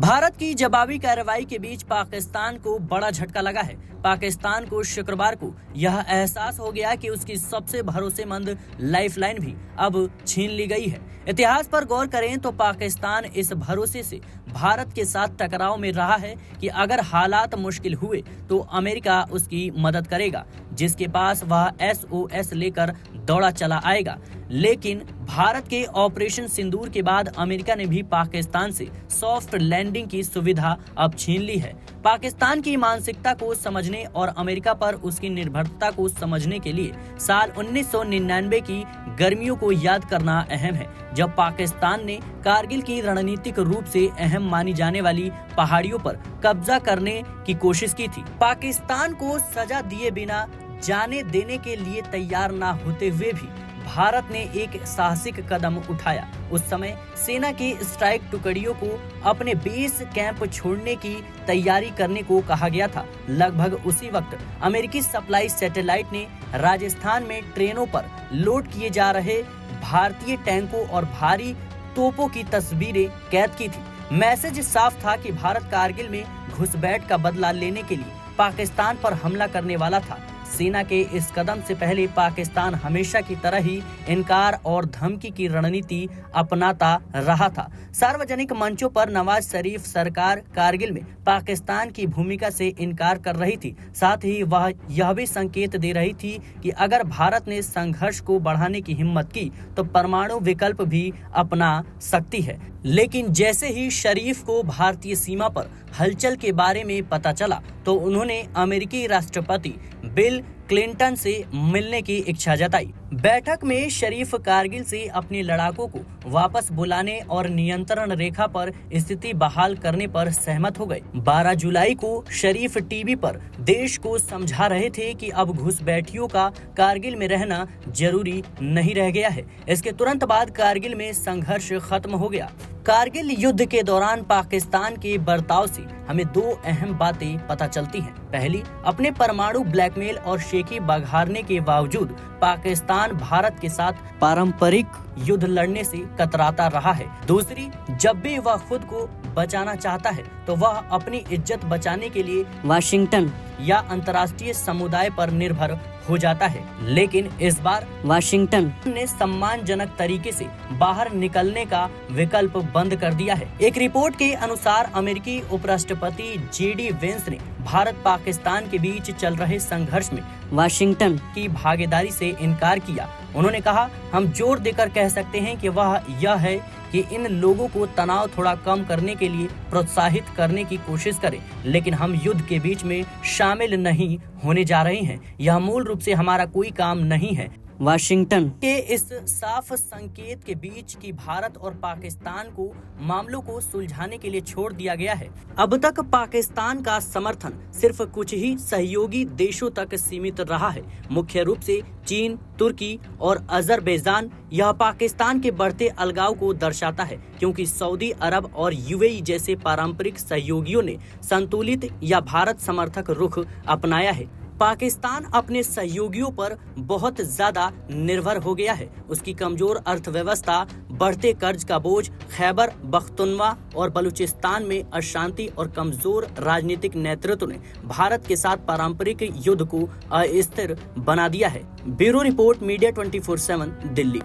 भारत की जवाबी कार्रवाई के बीच पाकिस्तान को बड़ा झटका लगा है। पाकिस्तान को शुक्रवार को यह एहसास हो गया कि उसकी सबसे भरोसेमंद लाइफलाइन भी अब छीन ली गई है। इतिहास पर गौर करें तो पाकिस्तान इस भरोसे से भारत के साथ टकराव में रहा है कि अगर हालात मुश्किल हुए तो अमेरिका उसकी मदद करेगा, जिसके पास वह SOS लेकर दौड़ा चला आएगा। लेकिन भारत के ऑपरेशन सिंदूर के बाद अमेरिका ने भी पाकिस्तान से सॉफ्ट लैंडिंग की सुविधा अब छीन ली है। पाकिस्तान की मानसिकता को समझने और अमेरिका पर उसकी निर्भरता को समझने के लिए साल 1999 की गर्मियों को याद करना अहम है, जब पाकिस्तान ने कारगिल की रणनीतिक रूप से अहम मानी जाने वाली पहाड़ियों पर कब्जा करने की कोशिश की थी। पाकिस्तान को सजा दिए बिना जाने देने के लिए तैयार न होते हुए भी भारत ने एक साहसिक कदम उठाया। उस समय सेना की स्ट्राइक टुकड़ियों को अपने बेस कैंप छोड़ने की तैयारी करने को कहा गया था। लगभग उसी वक्त अमेरिकी सप्लाई सैटेलाइट ने राजस्थान में ट्रेनों पर लोड किए जा रहे भारतीय टैंकों और भारी तोपों की तस्वीरें कैद की थी। मैसेज साफ था कि भारत कारगिल में घुसपैठ का बदला लेने के लिए पाकिस्तान पर हमला करने वाला था। सेना के इस कदम से पहले पाकिस्तान हमेशा की तरह ही इनकार और धमकी की रणनीति अपनाता रहा था। सार्वजनिक मंचों पर नवाज शरीफ सरकार कारगिल में पाकिस्तान की भूमिका से इनकार कर रही थी। साथ ही वह यह भी संकेत दे रही थी कि अगर भारत ने संघर्ष को बढ़ाने की हिम्मत की तो परमाणु विकल्प भी अपना सकती है। लेकिन जैसे ही शरीफ को भारतीय सीमा पर हलचल के बारे में पता चला तो उन्होंने अमेरिकी राष्ट्रपति बिल क्लिंटन से मिलने की इच्छा जताई। बैठक में शरीफ कारगिल से अपने लड़ाकों को वापस बुलाने और नियंत्रण रेखा पर स्थिति बहाल करने पर सहमत हो गए। 12 जुलाई को शरीफ टीवी पर देश को समझा रहे थे कि अब घुसपैठियों का कारगिल में रहना जरूरी नहीं रह गया है। इसके तुरंत बाद कारगिल में संघर्ष खत्म हो गया। कारगिल युद्ध के दौरान पाकिस्तान के बर्ताव से हमें दो अहम बातें पता चलती हैं। पहली, अपने परमाणु ब्लैकमेल और शेखी बघारने के बावजूद पाकिस्तान भारत के साथ पारंपरिक युद्ध लड़ने से कतराता रहा है। दूसरी, जब भी वह खुद को बचाना चाहता है तो वह अपनी इज्जत बचाने के लिए वाशिंगटन या अंतर्राष्ट्रीय समुदाय पर निर्भर हो जाता है। लेकिन इस बार वाशिंगटन ने सम्मानजनक तरीके से बाहर निकलने का विकल्प बंद कर दिया है। एक रिपोर्ट के अनुसार अमेरिकी उपराष्ट्रपति JD वेंस ने भारत पाकिस्तान के बीच चल रहे संघर्ष में वाशिंगटन की भागीदारी से इनकार किया। उन्होंने कहा, हम जोर देकर कह सकते हैं कि वह यह है कि इन लोगों को तनाव थोड़ा कम करने के लिए प्रोत्साहित करने की कोशिश करें, लेकिन हम युद्ध के बीच में शामिल नहीं होने जा रहे हैं। यह मूल रूप से हमारा कोई काम नहीं है। वाशिंगटन के इस साफ संकेत के बीच कि भारत और पाकिस्तान को मामलों को सुलझाने के लिए छोड़ दिया गया है। अब तक पाकिस्तान का समर्थन सिर्फ कुछ ही सहयोगी देशों तक सीमित रहा है, मुख्य रूप से चीन, तुर्की और अजरबैजान। यह पाकिस्तान के बढ़ते अलगाव को दर्शाता है, क्योंकि सऊदी अरब और UAE जैसे पारंपरिक सहयोगियों ने संतुलित या भारत समर्थक रुख अपनाया है। पाकिस्तान अपने सहयोगियों पर बहुत ज्यादा निर्भर हो गया है। उसकी कमजोर अर्थव्यवस्था, बढ़ते कर्ज का बोझ, खैबर पख्तूनख्वा और बलूचिस्तान में अशांति और कमजोर राजनीतिक नेतृत्व ने भारत के साथ पारंपरिक युद्ध को अस्थिर बना दिया है। Bureau report, media 24/7, Delhi.